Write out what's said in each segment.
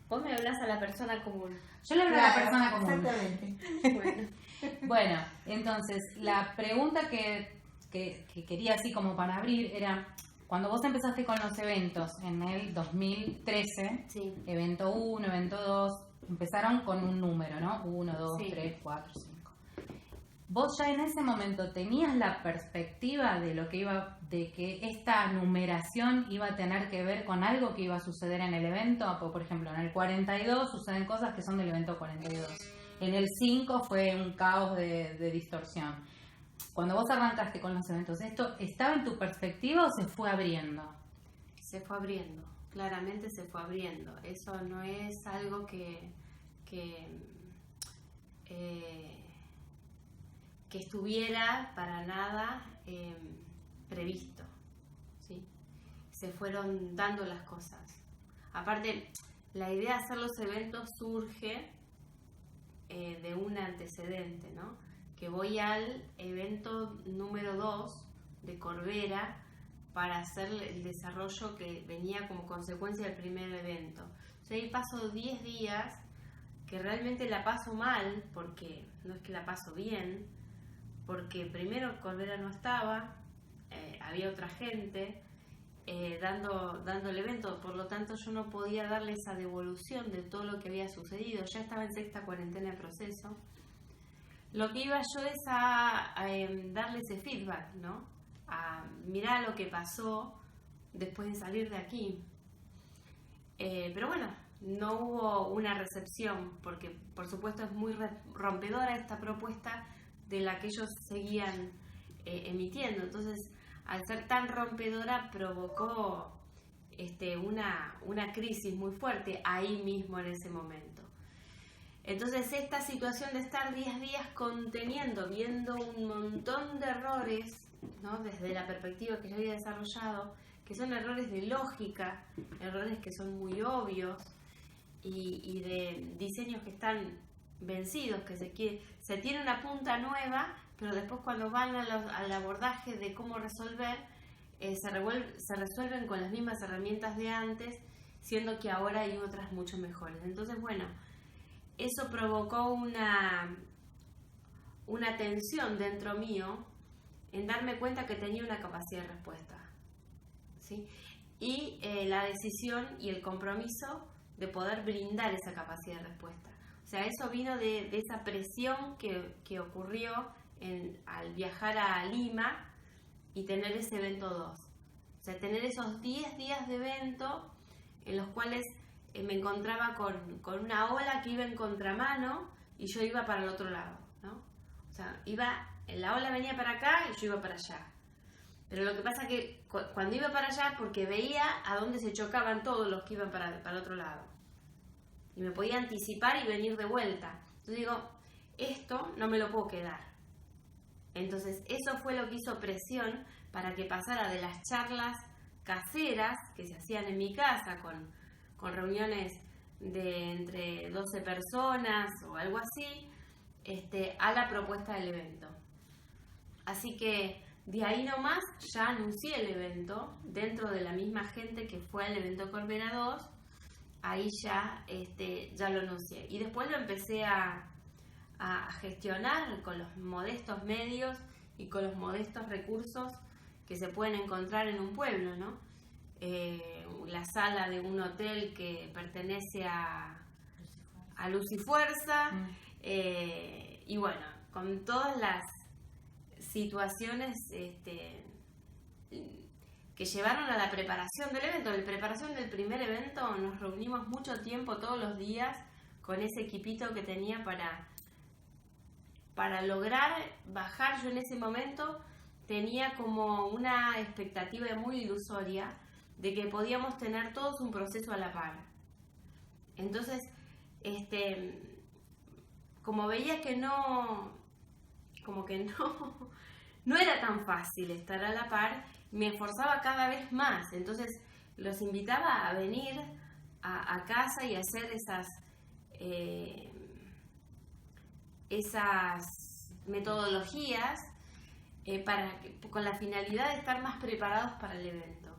Vos me hablás a la persona común. Yo le hablo a la persona común. Exactamente. Bueno, entonces, la pregunta que quería así como para abrir era, cuando vos empezaste con los eventos en el 2013, Sí. evento 1, evento 2, empezaron con un número, ¿no? 1, 2, Sí. 3, 4, 5. ¿Vos ya en ese momento tenías la perspectiva de lo que de que esta numeración iba a tener que ver con algo que iba a suceder en el evento? Por ejemplo, en el 42 suceden cosas que son del evento 42. En el 5 fue un caos de distorsión. Cuando vos arrancaste con los eventos, ¿esto estaba en tu perspectiva o se fue abriendo? Se fue abriendo, claramente se fue abriendo. Eso no es algo que estuviera para nada previsto, ¿sí? Se fueron dando las cosas. Aparte, la idea de hacer los eventos surge de un antecedente, ¿no? Que voy al evento número 2 de Corbera para hacer el desarrollo que venía como consecuencia del primer evento. O sea, ahí paso 10 días que realmente la paso mal, porque no es que la paso bien, porque primero Corbera no estaba, había otra gente dando el evento, por lo tanto yo no podía darle esa devolución de todo lo que había sucedido. Ya estaba en sexta cuarentena en proceso. Lo que iba yo es a darle ese feedback, ¿no? A mirar lo que pasó después de salir de aquí. Pero bueno, no hubo una recepción, porque por supuesto es muy rompedora esta propuesta de la que ellos seguían emitiendo. Entonces, al ser tan rompedora, provocó una crisis muy fuerte ahí mismo en ese momento. Entonces, esta situación de estar 10 días conteniendo, viendo un montón de errores, ¿no? Desde la perspectiva que yo había desarrollado, que son errores de lógica, errores que son muy obvios y de diseños que están vencidos, que se tiene una punta nueva, pero después cuando van al abordaje de cómo resolver, se resuelven con las mismas herramientas de antes, siendo que ahora hay otras mucho mejores. Entonces, bueno, eso provocó una tensión dentro mío en darme cuenta que tenía una capacidad de respuesta, ¿sí? Y la decisión y el compromiso de poder brindar esa capacidad de respuesta. O sea, eso vino de esa presión que ocurrió al viajar a Lima y tener ese evento 2. O sea, tener esos 10 días de evento en los cuales me encontraba con una ola que iba en contramano y yo iba para el otro lado, ¿no? O sea, la ola venía para acá y yo iba para allá. Pero lo que pasa es que cuando iba para allá, porque veía a dónde se chocaban todos los que iban para el otro lado. Y me podía anticipar y venir de vuelta. Entonces digo, esto no me lo puedo quedar. Entonces eso fue lo que hizo presión para que pasara de las charlas caseras que se hacían en mi casa con reuniones de entre 12 personas o algo así, a la propuesta del evento. Así que de ahí nomás ya anuncié el evento dentro de la misma gente que fue al evento Corbera 2. Ahí ya lo anuncié y después lo empecé a gestionar con los modestos medios y con los modestos recursos que se pueden encontrar en un pueblo, ¿no? La sala de un hotel que pertenece a Luz y Fuerza, y bueno, con todas las situaciones que llevaron a la preparación del evento. En la preparación del primer evento nos reunimos mucho tiempo, todos los días, con ese equipito que tenía para lograr bajar. Yo en ese momento tenía como una expectativa muy ilusoria de que podíamos tener todos un proceso a la par. Entonces, como veía que no era tan fácil estar a la par, me esforzaba cada vez más. Entonces los invitaba a venir a casa y a hacer esas metodologías con la finalidad de estar más preparados para el evento,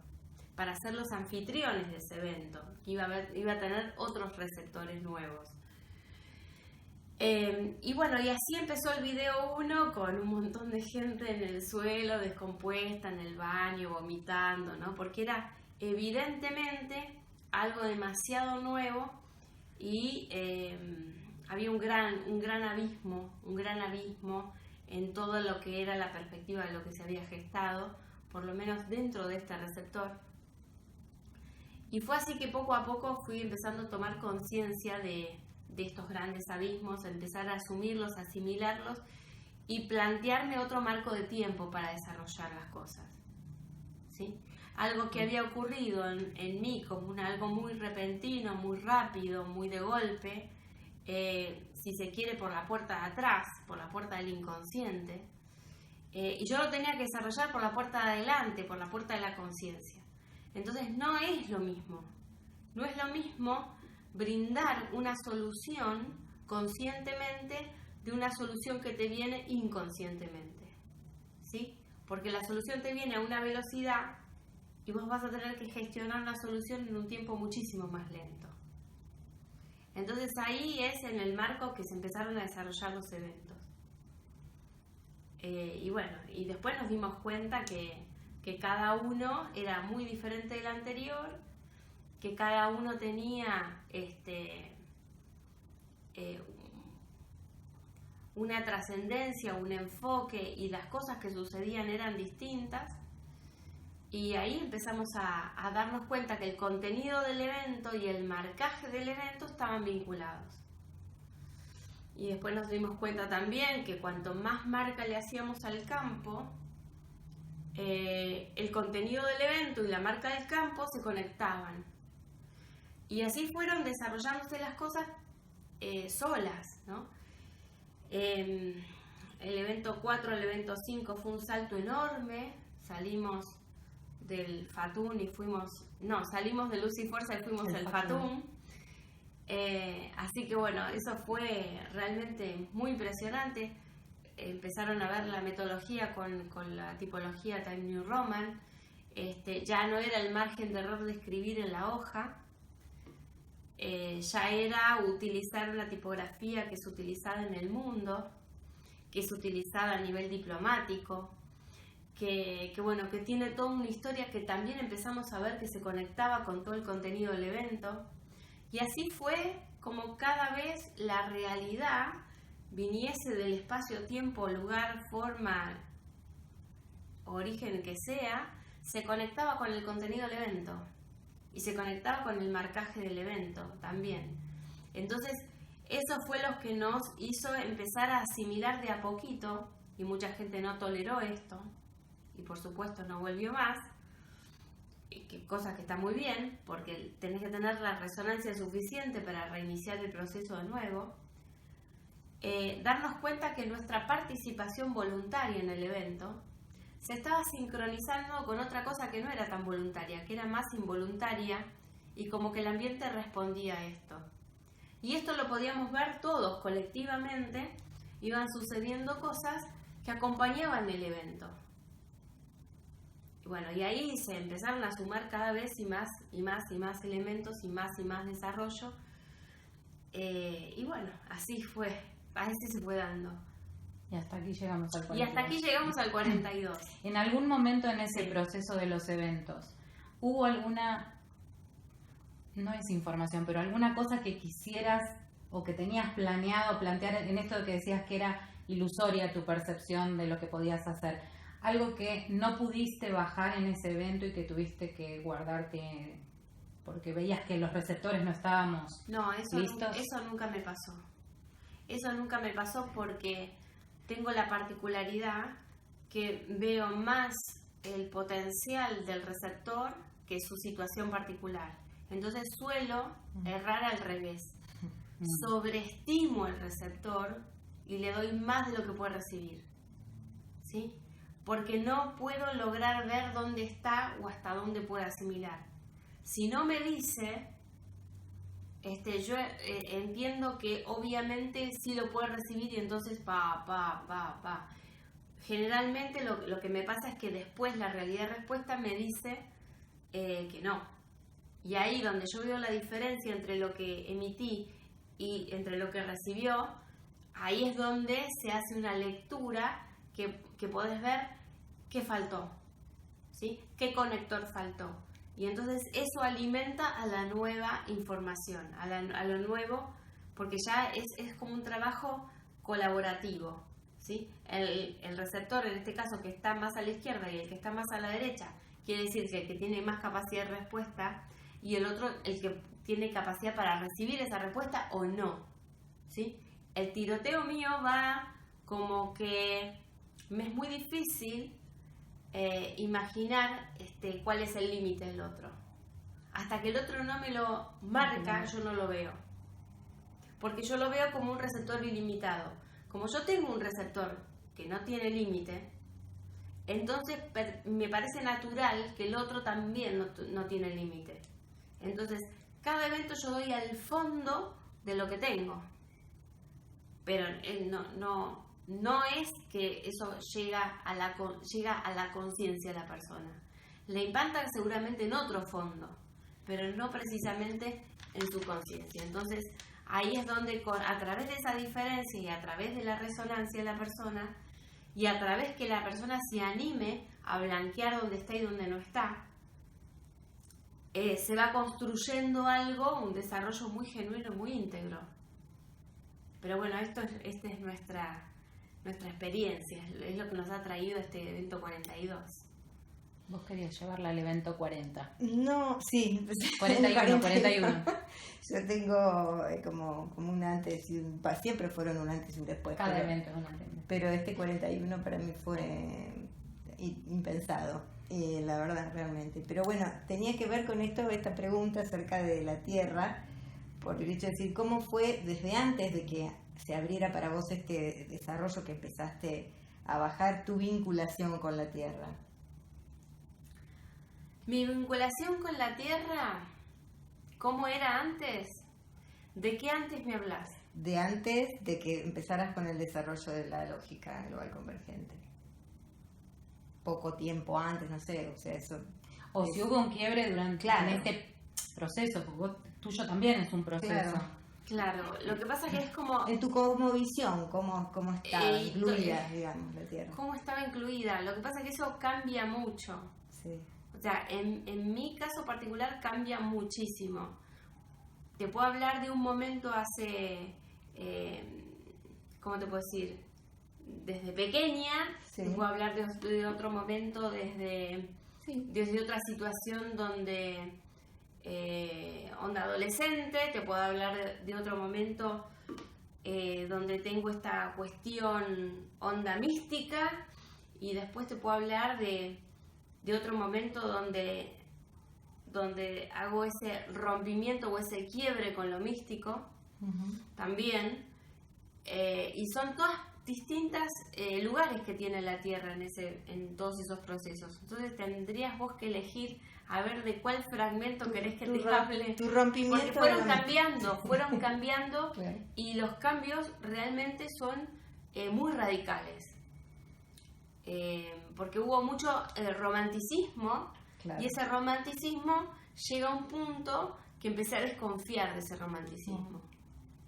para ser los anfitriones de ese evento, que iba a tener otros receptores nuevos. Y bueno, y así empezó el video 1 con un montón de gente en el suelo, descompuesta, en el baño, vomitando, ¿no? Porque era evidentemente algo demasiado nuevo y había un gran abismo en todo lo que era la perspectiva de lo que se había gestado, por lo menos dentro de este receptor. Y fue así que poco a poco fui empezando a tomar conciencia de estos grandes abismos, empezar a asumirlos, asimilarlos y plantearme otro marco de tiempo para desarrollar las cosas, ¿sí? Algo que había ocurrido en mí como algo muy repentino, muy rápido, muy de golpe, si se quiere por la puerta de atrás, por la puerta del inconsciente, y yo lo tenía que desarrollar por la puerta de adelante, por la puerta de la conciencia. Entonces no es lo mismo brindar una solución conscientemente de una solución que te viene inconscientemente, ¿sí? Porque la solución te viene a una velocidad y vos vas a tener que gestionar la solución en un tiempo muchísimo más lento. Entonces ahí es en el marco que se empezaron a desarrollar los eventos. Y bueno, y después nos dimos cuenta que cada uno era muy diferente del anterior, que cada uno tenía una trascendencia, un enfoque, y las cosas que sucedían eran distintas. Y ahí empezamos a darnos cuenta que el contenido del evento y el marcaje del evento estaban vinculados. Y después nos dimos cuenta también que cuanto más marca le hacíamos al campo, el contenido del evento y la marca del campo se conectaban. Y así fueron desarrollándose las cosas solas, ¿no? El evento 4, el evento 5 fue un salto enorme. Salimos del Fatum y salimos de Luz y Fuerza y fuimos al Fatum. Así que bueno, eso fue realmente muy impresionante. Empezaron a ver la metodología con la tipología Time New Roman. Ya no era el margen de error de escribir en la hoja. Ya era utilizar una tipografía que es utilizada en el mundo, que es utilizada a nivel diplomático, que tiene toda una historia que también empezamos a ver que se conectaba con todo el contenido del evento. Y así fue como cada vez la realidad, viniese del espacio, tiempo, lugar, forma, origen que sea, se conectaba con el contenido del evento. Y se conectaba con el marcaje del evento también. Entonces, eso fue lo que nos hizo empezar a asimilar de a poquito, y mucha gente no toleró esto, y por supuesto no volvió más, cosa que está muy bien, porque tenés que tener la resonancia suficiente para reiniciar el proceso de nuevo. Darnos cuenta que nuestra participación voluntaria en el evento se estaba sincronizando con otra cosa que no era tan voluntaria, que era más involuntaria, y como que el ambiente respondía a esto. Y esto lo podíamos ver todos colectivamente, iban sucediendo cosas que acompañaban el evento. Y bueno, y ahí se empezaron a sumar cada vez y más elementos y más desarrollo. Y bueno, así se fue dando. Y hasta aquí llegamos al 42. Y hasta aquí llegamos al 42. En algún momento en ese proceso de los eventos, ¿hubo alguna, no es información, pero alguna cosa que quisieras o que tenías planeado plantear en esto de que decías que era ilusoria tu percepción de lo que podías hacer? Algo que no pudiste bajar en ese evento y que tuviste que guardarte porque veías que los receptores no estábamos listos. Eso nunca me pasó. Eso nunca me pasó porque tengo la particularidad que veo más el potencial del receptor que su situación particular. Entonces suelo errar al revés. Sobreestimo el receptor y le doy más de lo que puede recibir. ¿Sí? Porque no puedo lograr ver dónde está o hasta dónde puede asimilar. Si no me dice, yo entiendo que obviamente sí lo puede recibir y entonces Generalmente lo que me pasa es que después la realidad de respuesta me dice que no. Y ahí donde yo veo la diferencia entre lo que emití y entre lo que recibió, ahí es donde se hace una lectura que podés ver qué faltó, ¿sí? ¿Qué conector faltó? Y entonces eso alimenta a la nueva información, a lo nuevo, porque ya es como un trabajo colaborativo, ¿sí? El receptor, en este caso, que está más a la izquierda y el que está más a la derecha, quiere decir que el que tiene más capacidad de respuesta y el otro el que tiene capacidad para recibir esa respuesta o no, ¿sí? El tiroteo mío va como que me es muy difícil imaginar cuál es el límite del otro. Hasta que el otro no me lo marca, yo no lo veo. Porque yo lo veo como un receptor ilimitado. Como yo tengo un receptor que no tiene límite, entonces me parece natural que el otro también no tiene límite. Entonces, cada evento yo doy al fondo de lo que tengo. Pero no es que eso llega a la conciencia de la persona. Le impacta seguramente en otro fondo, pero no precisamente en su conciencia. Entonces, ahí es donde a través de esa diferencia y a través de la resonancia de la persona y a través que la persona se anime a blanquear dónde está y dónde no está, se va construyendo algo, un desarrollo muy genuino, muy íntegro. Pero bueno, esta es nuestra experiencia, es lo que nos ha traído este evento 42. Vos querías llevarla al evento 40. No, sí. 41. Yo tengo como un antes y siempre fueron un antes y un después. Cada evento es un antes. Pero este 41 para mí fue impensado, la verdad, realmente. Pero bueno, tenía que ver con esta pregunta acerca de la Tierra, por el hecho de decir, ¿cómo fue desde antes de que se abriera para vos este desarrollo que empezaste a bajar tu vinculación con la Tierra? Mi vinculación con la Tierra, ¿cómo era antes? ¿De qué antes me hablas? De antes de que empezaras con el desarrollo de la lógica global convergente. Poco tiempo antes, no sé, o sea, eso... O si hubo un quiebre durante este proceso, porque tuyo también es un proceso. Claro, lo que pasa es que es como... En tu cosmovisión, ¿cómo estaba incluida, digamos, la Tierra? ¿Cómo estaba incluida? Lo que pasa es que eso cambia mucho. Sí. O sea, en mi caso particular cambia muchísimo. Te puedo hablar de un momento hace... ¿cómo te puedo decir? Desde pequeña, sí. Te puedo hablar de otro momento desde otra situación donde... onda adolescente, te puedo hablar de otro momento donde tengo esta cuestión onda mística, y después te puedo hablar de otro momento donde hago ese rompimiento o ese quiebre con lo místico, también, y son todas distintas lugares que tiene la Tierra en todos esos procesos. Entonces tendrías vos que elegir a ver de cuál fragmento querés que te hable. Tu rompimiento. Porque fueron cambiando claro. Y los cambios realmente son muy radicales. Porque hubo mucho romanticismo, claro. Y ese romanticismo llega a un punto que empecé a desconfiar de ese romanticismo,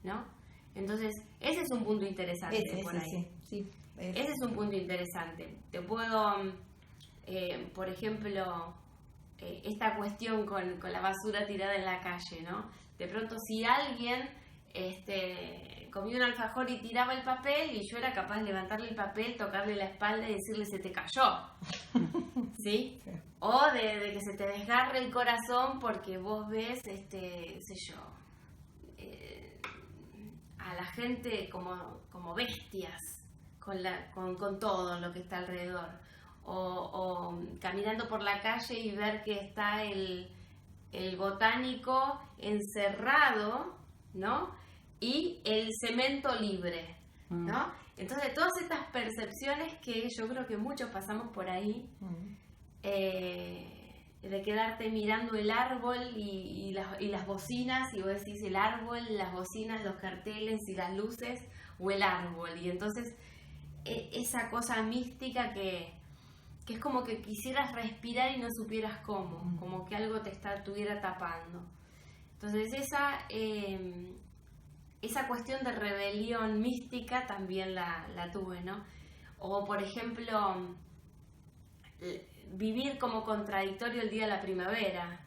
¿no? Entonces, ese es un punto interesante por ahí. Sí. Ese es un punto interesante. Te puedo, por ejemplo, esta cuestión con la basura tirada en la calle, ¿no? De pronto, si alguien comió un alfajor y tiraba el papel, y yo era capaz de levantarle el papel, tocarle la espalda y decirle se te cayó, ¿sí? O de que se te desgarre el corazón porque vos ves, qué sé yo, a la gente como bestias con todo lo que está alrededor, o caminando por la calle y ver que está el botánico encerrado, ¿no? Y el cemento libre, ¿no? Entonces todas estas percepciones que yo creo que muchos pasamos por ahí, de quedarte mirando el árbol y las bocinas, y vos decís el árbol, las bocinas, los carteles y las luces, o el árbol, y entonces esa cosa mística que que es como que quisieras respirar y no supieras cómo, como que algo te estuviera tapando. Entonces esa cuestión de rebelión mística también la tuve, ¿no? O por ejemplo, vivir como contradictorio el día de la primavera,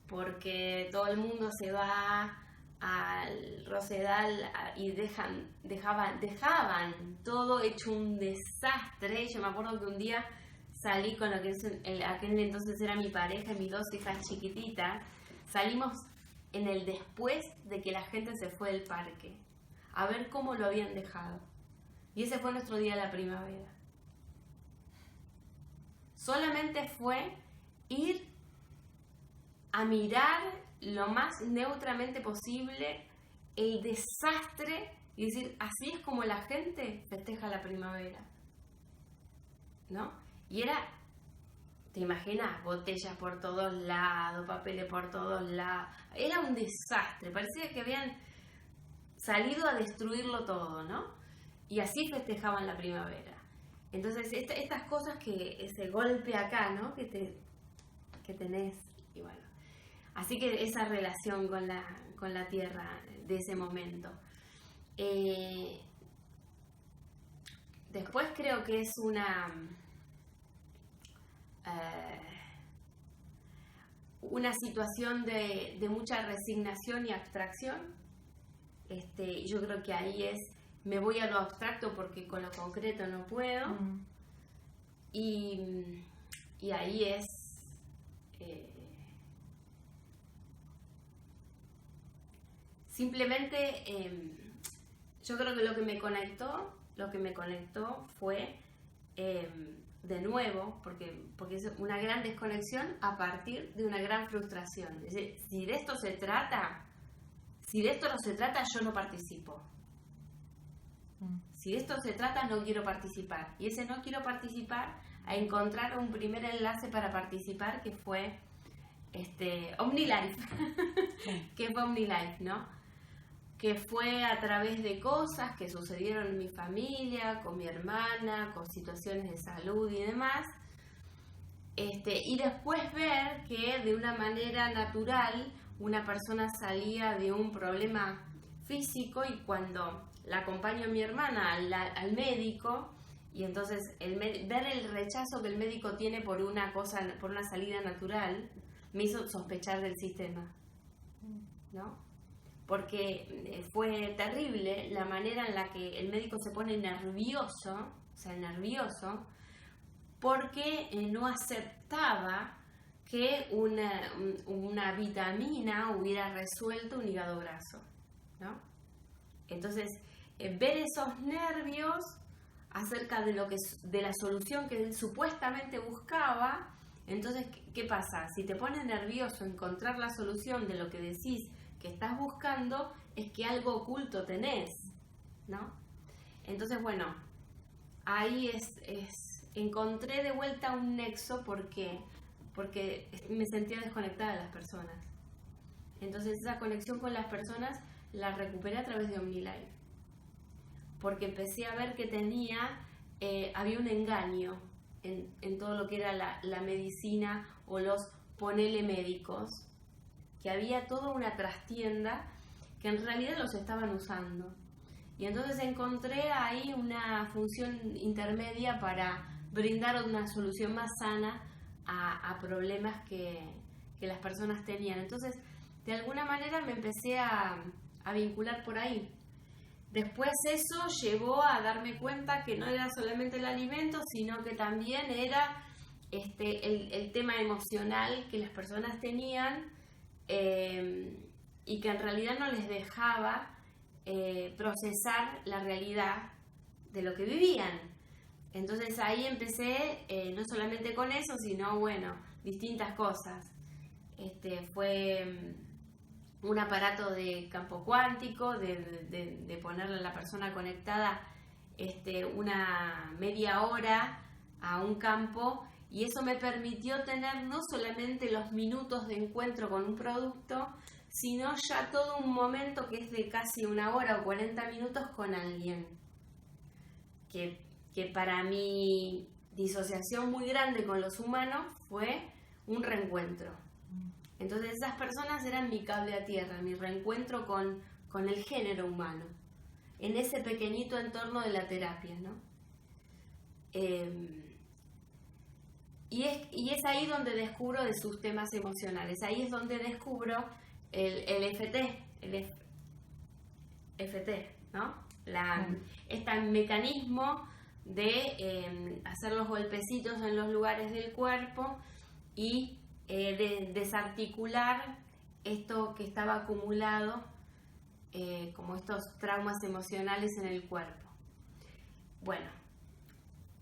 porque todo el mundo se va al Rosedal y dejaban todo hecho un desastre. Yo me acuerdo que un día salí con lo que aquel entonces era mi pareja y mis 2 hijas chiquititas. Salimos en el después de que la gente se fue del parque, a ver cómo lo habían dejado. Y ese fue nuestro día de la primavera. Solamente fue ir a mirar lo más neutramente posible el desastre y decir, así es como la gente festeja la primavera, ¿no? Y era, te imaginas, botellas por todos lados, papeles por todos lados, era un desastre, parecía que habían salido a destruirlo todo, ¿no? Y así festejaban la primavera. Entonces estas cosas, que ese golpe acá, ¿no? Que tenés, y bueno, así que esa relación con la tierra de ese momento. Después creo que es una situación de mucha resignación y abstracción. Yo creo que ahí me voy a lo abstracto porque con lo concreto no puedo. Y ahí simplemente yo creo que lo que me conectó fue de nuevo, porque es una gran desconexión a partir de una gran frustración. Es decir, si de esto no se trata, yo no participo. Si de esto se trata, no quiero participar. Y ese no quiero participar, a encontrar un primer enlace para participar, que fue OmniLife. Que fue OmniLife, ¿no? Que fue a través de cosas que sucedieron en mi familia, con mi hermana, con situaciones de salud y demás. Y después ver que de una manera natural una persona salía de un problema físico, y cuando la acompaño a mi hermana al médico, y entonces ver el rechazo que el médico tiene por una salida natural, me hizo sospechar del sistema, ¿no? Porque fue terrible la manera en la que el médico se pone nervioso, porque no aceptaba que una vitamina hubiera resuelto un hígado graso, ¿no? Entonces, ver esos nervios acerca de la solución que él supuestamente buscaba. Entonces, ¿qué pasa? Si te pones nervioso encontrar la solución de lo que decís que estás buscando, es que algo oculto tenés, ¿no? Entonces, bueno, ahí encontré de vuelta un nexo porque me sentía desconectada de las personas. Entonces esa conexión con las personas la recuperé a través de OmniLife, porque empecé a ver que había un engaño en todo lo que era la medicina o los ponele médicos, que había toda una trastienda que en realidad los estaban usando. Y entonces encontré ahí una función intermedia para brindar una solución más sana a problemas que las personas tenían. Entonces, de alguna manera me empecé a vincular por ahí. Después eso llevó a darme cuenta que no era solamente el alimento, sino que también era el tema emocional que las personas tenían, y que en realidad no les dejaba procesar la realidad de lo que vivían. Entonces ahí empecé, no solamente con eso, sino, bueno, distintas cosas. Fue un aparato de campo cuántico, de ponerle a la persona conectada una media hora a un campo, y eso me permitió tener no solamente los minutos de encuentro con un producto, sino ya todo un momento que es de casi 1 hora o 40 minutos con alguien que para mí disociación muy grande con los humanos fue un reencuentro. Entonces esas personas eran mi cable a tierra, mi reencuentro con el género humano, en ese pequeñito entorno de la terapia, ¿no? Y es ahí donde descubro de sus temas emocionales, ahí es donde descubro el FT, ¿no? Este mecanismo de hacer los golpecitos en los lugares del cuerpo y de desarticular esto que estaba acumulado como estos traumas emocionales en el cuerpo. Bueno,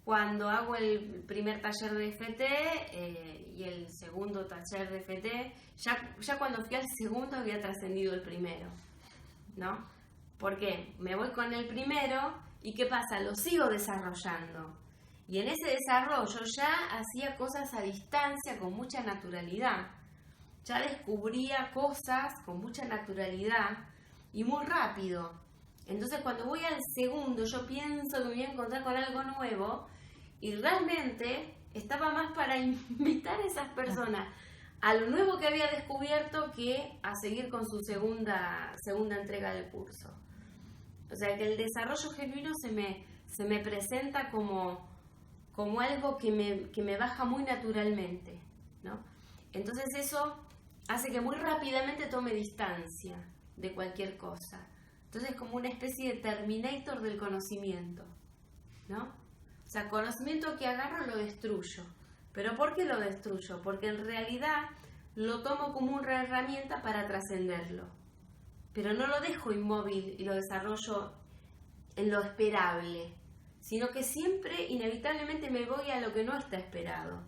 cuando hago el primer taller de FT y el segundo taller de FT, ya cuando fui al segundo había trascendido el primero, ¿no? ¿Por qué? Me voy con el primero y ¿qué pasa? Lo sigo desarrollando. Y en ese desarrollo ya hacía cosas a distancia con mucha naturalidad. Ya descubría cosas con mucha naturalidad y muy rápido. Entonces cuando voy al segundo yo pienso que me voy a encontrar con algo nuevo y realmente estaba más para invitar a esas personas a lo nuevo que había descubierto que a seguir con su segunda entrega del curso. O sea que el desarrollo genuino se me presenta como algo que me baja muy naturalmente, ¿no? Entonces eso hace que muy rápidamente tome distancia de cualquier cosa. Entonces es como una especie de Terminator del conocimiento, ¿no? O sea, conocimiento que agarro lo destruyo. ¿Pero por qué lo destruyo? Porque en realidad lo tomo como una herramienta para trascenderlo. Pero no lo dejo inmóvil y lo desarrollo en lo esperable, sino que siempre inevitablemente me voy a lo que no está esperado,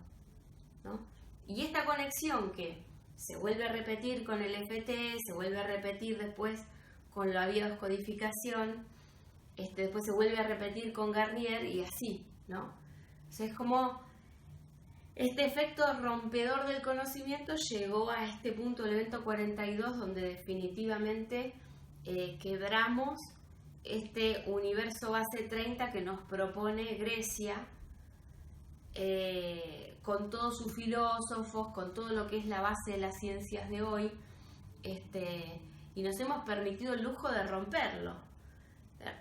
¿no? Y esta conexión que se vuelve a repetir con el FT, se vuelve a repetir después con la biodescodificación, después se vuelve a repetir con Garnier y así, ¿no? O sea, es como este efecto rompedor del conocimiento llegó a este punto del evento 42 donde definitivamente quebramos este universo base 30 que nos propone Grecia con todos sus filósofos, con todo lo que es la base de las ciencias de hoy, y nos hemos permitido el lujo de romperlo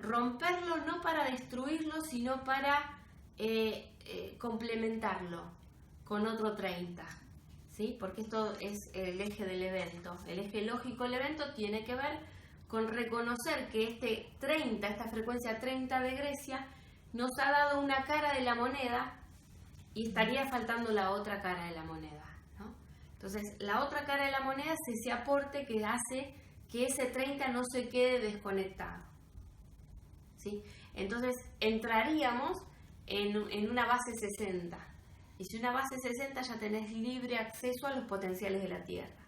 no para destruirlo, sino para complementarlo con otro 30, ¿sí? Porque esto es el eje del evento. El eje lógico del evento tiene que ver con reconocer que este 30, esta frecuencia 30 de Grecia, nos ha dado una cara de la moneda y estaría faltando la otra cara de la moneda, ¿no? Entonces, la otra cara de la moneda es ese aporte que hace que ese 30 no se quede desconectado, ¿sí? Entonces, entraríamos en una base 60. Y si una base 60 ya tenés libre acceso a los potenciales de la Tierra.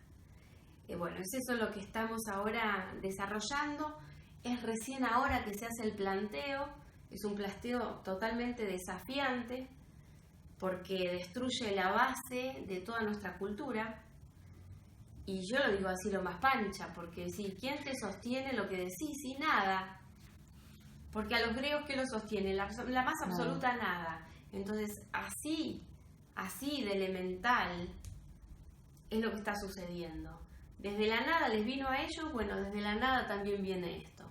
Bueno, es eso lo que estamos ahora desarrollando. Es recién ahora que se hace el planteo. Es un planteo totalmente desafiante porque destruye la base de toda nuestra cultura. Y yo lo digo así lo más pancha, porque si ¿quién te sostiene lo que decís? Y nada. Porque a los griegos, ¿qué lo sostiene? La más absoluta nada. Entonces, así de elemental es lo que está sucediendo. Desde la nada les vino a ellos, bueno, desde la nada también viene esto,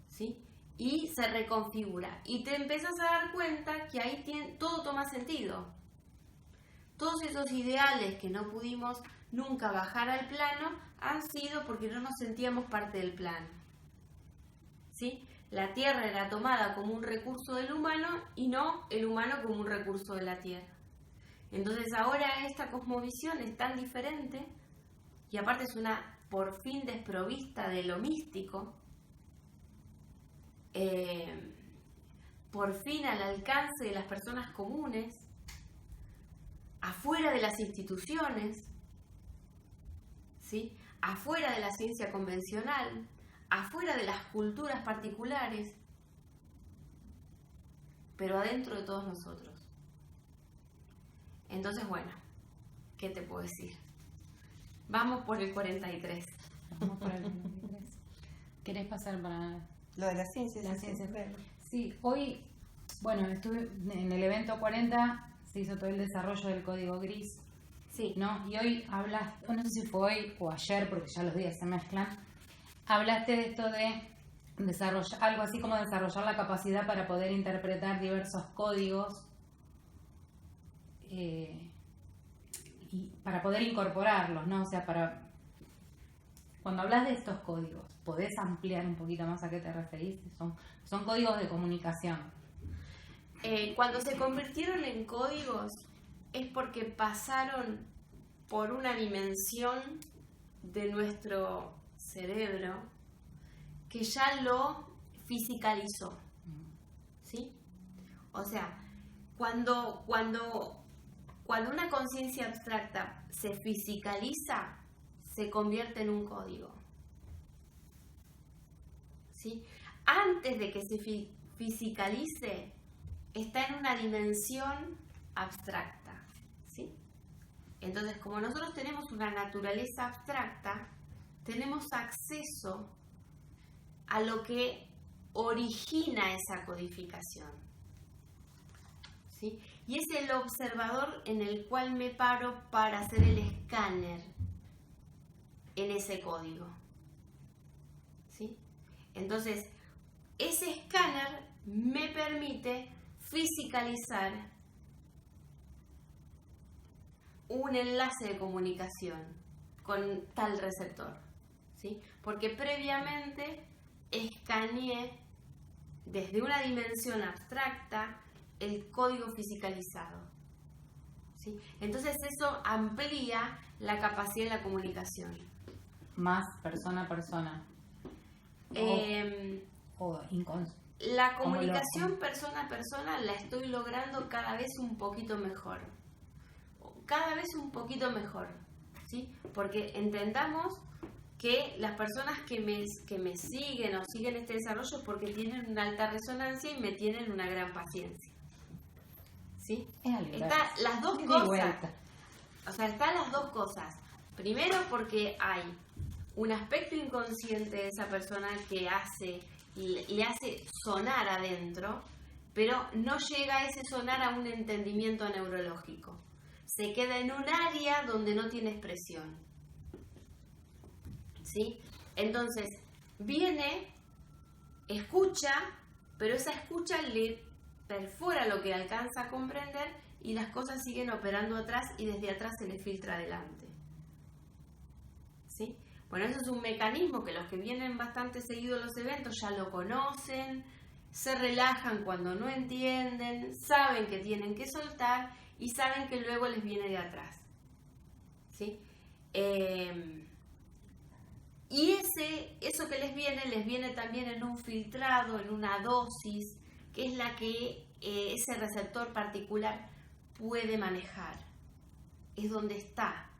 ¿sí? Y se reconfigura. Y te empezás a dar cuenta que ahí todo toma sentido. Todos esos ideales que no pudimos nunca bajar al plano han sido porque no nos sentíamos parte del plano, ¿sí? La Tierra era tomada como un recurso del humano y no el humano como un recurso de la Tierra. Entonces ahora esta cosmovisión es tan diferente y aparte es una por fin desprovista de lo místico, por fin al alcance de las personas comunes, afuera de las instituciones, ¿sí? Afuera de la ciencia convencional, afuera de las culturas particulares, pero adentro de todos nosotros. Entonces, bueno, ¿qué te puedo decir? Vamos por el 43. Vamos por el 43. ¿Querés pasar para lo de las ciencias? Las ciencias. Sí, hoy Bueno, estuve en el evento 40, se hizo todo el desarrollo del código gris, Sí. ¿no? Y hoy hablaste, no sé si fue hoy o ayer, porque ya los días se mezclan, hablaste de esto de desarrollar, algo así como desarrollar la capacidad para poder interpretar diversos códigos y para poder incorporarlos, ¿no? O sea, cuando hablas de estos códigos, ¿podés ampliar un poquito más a qué te referís? Son códigos de comunicación. Cuando se convirtieron en códigos es porque pasaron por una dimensión de nuestro cerebro que ya lo fisicalizó, ¿sí? O sea, cuando una conciencia abstracta se fisicaliza, se convierte en un código, ¿sí? Antes de que se fisicalice, está en una dimensión abstracta, ¿sí? Entonces, como nosotros tenemos una naturaleza abstracta, tenemos acceso a lo que origina esa codificación, ¿sí? Y es el observador en el cual me paro para hacer el escáner en ese código, ¿sí? Entonces, ese escáner me permite fisicalizar un enlace de comunicación con tal receptor, ¿sí? Porque previamente escaneé desde una dimensión abstracta el código fisicalizado, ¿sí? Entonces eso amplía la capacidad de la comunicación. Más persona a persona. La comunicación persona a persona la estoy logrando cada vez un poquito mejor. Cada vez un poquito mejor, ¿sí? Porque entendamos que las personas que me siguen o siguen este desarrollo porque tienen una alta resonancia y me tienen una gran paciencia, ¿sí? Están las dos cosas. O sea, están las dos cosas. Primero porque hay un aspecto inconsciente de esa persona que le hace sonar adentro, pero no llega a ese sonar a un entendimiento neurológico. Se queda en un área donde no tiene expresión, ¿sí? Entonces, viene, escucha, pero esa escucha le perfora lo que alcanza a comprender y las cosas siguen operando atrás y desde atrás se le filtra adelante, ¿sí? Bueno, eso es un mecanismo que los que vienen bastante seguidos a los eventos ya lo conocen, se relajan cuando no entienden, saben que tienen que soltar y saben que luego les viene de atrás, ¿sí? Y eso que les viene también en un filtrado, en una dosis, que es la que ese receptor particular puede manejar. Es donde está,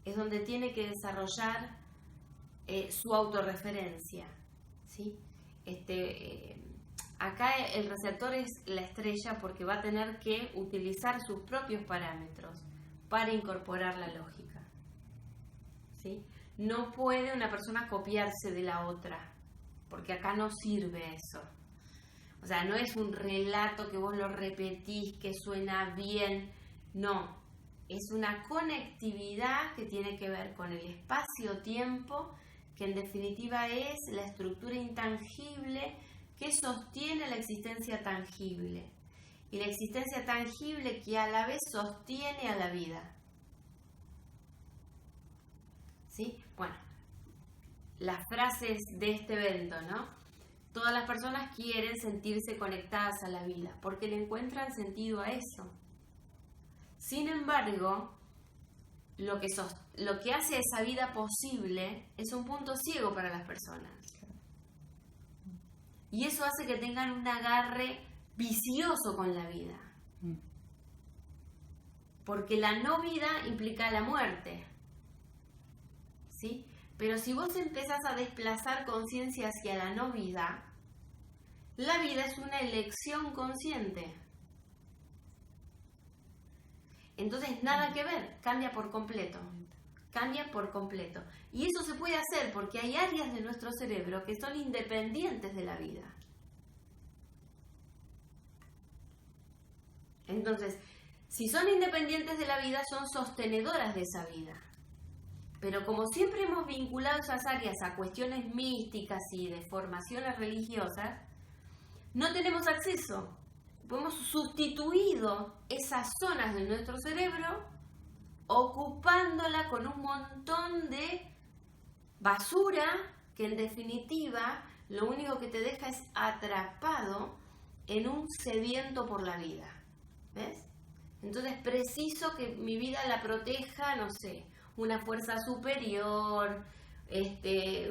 es donde tiene que desarrollar su autorreferencia, ¿sí? Acá el receptor es la estrella porque va a tener que utilizar sus propios parámetros para incorporar la lógica, ¿sí? No puede una persona copiarse de la otra, porque acá no sirve eso. O sea, no es un relato que vos lo repetís, que suena bien, no. Es una conectividad que tiene que ver con el espacio-tiempo, que en definitiva es la estructura intangible que sostiene la existencia tangible. Y la existencia tangible que a la vez sostiene a la vida. ¿Sí? Bueno, las frases de este evento, ¿no? Todas las personas quieren sentirse conectadas a la vida porque le encuentran sentido a eso. Sin embargo, lo que hace esa vida posible es un punto ciego para las personas. Y eso hace que tengan un agarre vicioso con la vida. Porque la no vida implica la muerte, ¿sí? Pero si vos empezás a desplazar conciencia hacia la no vida, la vida es una elección consciente. Entonces nada que ver, cambia por completo. Cambia por completo. Y eso se puede hacer porque hay áreas de nuestro cerebro que son independientes de la vida. Entonces, si son independientes de la vida, son sostenedoras de esa vida. Pero como siempre hemos vinculado esas áreas a cuestiones místicas y de formaciones religiosas, no tenemos acceso. Hemos sustituido esas zonas de nuestro cerebro ocupándola con un montón de basura que en definitiva lo único que te deja es atrapado en un sediento por la vida. ¿Ves? Entonces preciso que mi vida la proteja, no sé, una fuerza superior,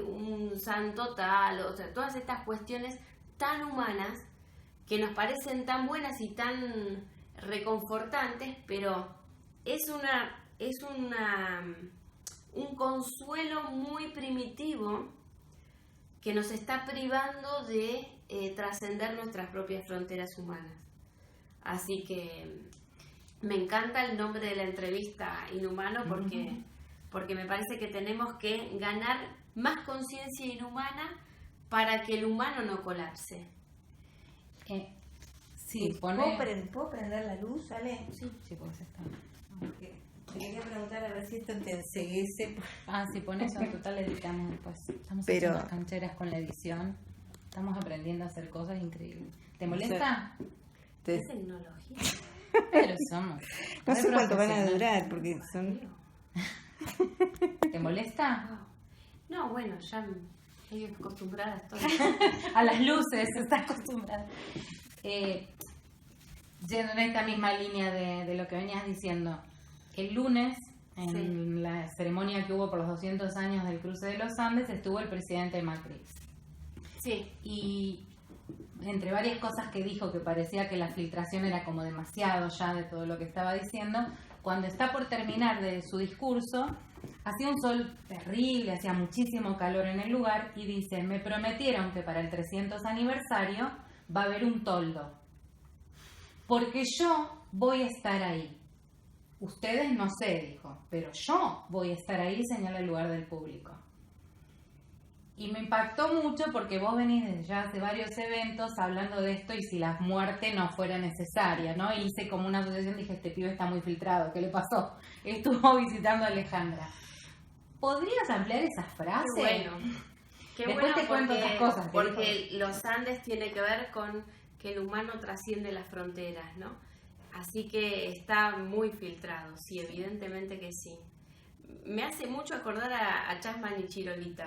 un santo tal, o sea, todas estas cuestiones tan humanas que nos parecen tan buenas y tan reconfortantes, pero es un consuelo muy primitivo que nos está privando de trascender nuestras propias fronteras humanas. Así que me encanta el nombre de la entrevista, Inhumano, porque me parece que tenemos que ganar más conciencia inhumana para que el humano no colapse. Sí, ¿Puedo prender la luz, Ale? Sí, pues está. Porque te quería preguntar a ver si esto te enseguece. Si pones en total editamos después. Estamos Pero haciendo cancheras con la edición. Estamos aprendiendo a hacer cosas increíbles. ¿Te molesta? ¿Qué tecnología? Pero somos. No sé cuánto van a durar porque son... ¿Te molesta? No, bueno, ya estoy acostumbrada estoy. A las luces, estás acostumbrada. Yendo en esta misma línea de lo que venías diciendo, el lunes, en la ceremonia que hubo por los 200 años del cruce de los Andes, estuvo el presidente Macri. Sí. Y entre varias cosas que dijo, que parecía que la filtración era como demasiado ya de todo lo que estaba diciendo, cuando está por terminar de su discurso, hacía un sol terrible, hacía muchísimo calor en el lugar, y dice: me prometieron que para el 300 aniversario va a haber un toldo, porque yo voy a estar ahí. Ustedes no sé, dijo, pero yo voy a estar ahí, señala el lugar del público. Y me impactó mucho porque vos venís desde ya hace varios eventos hablando de esto y si la muerte no fuera necesaria, ¿no? Y hice como una asociación, dije, este pibe está muy filtrado, ¿qué le pasó? Estuvo visitando a Alejandra. ¿Podrías ampliar esa frase? Qué bueno. Qué Después bueno te cuento otras cosas. Porque los Andes tiene que ver con que el humano trasciende las fronteras, ¿no? Así que está muy filtrado, sí, evidentemente que sí. Me hace mucho acordar a Chasman y Chirolita.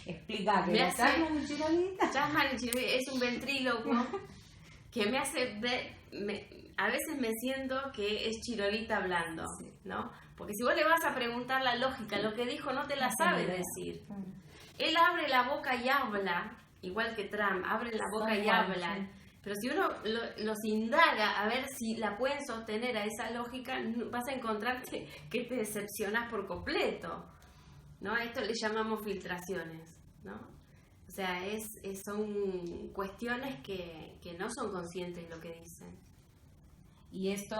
Explica que Chasman y Chirolita. Chasman y Chirolita es un ventríloco que me hace ver, a veces me siento que es Chirolita hablando, ¿no? Porque si vos le vas a preguntar la lógica, lo que dijo no te la sabe decir. Él abre la boca y habla, igual que Trump, abre la boca y hablan. Pero si uno los indaga a ver si la pueden sostener a esa lógica, vas a encontrar que te decepcionas por completo, ¿no? A esto le llamamos filtraciones, ¿no? O sea, son cuestiones que no son conscientes de lo que dicen. Y esto,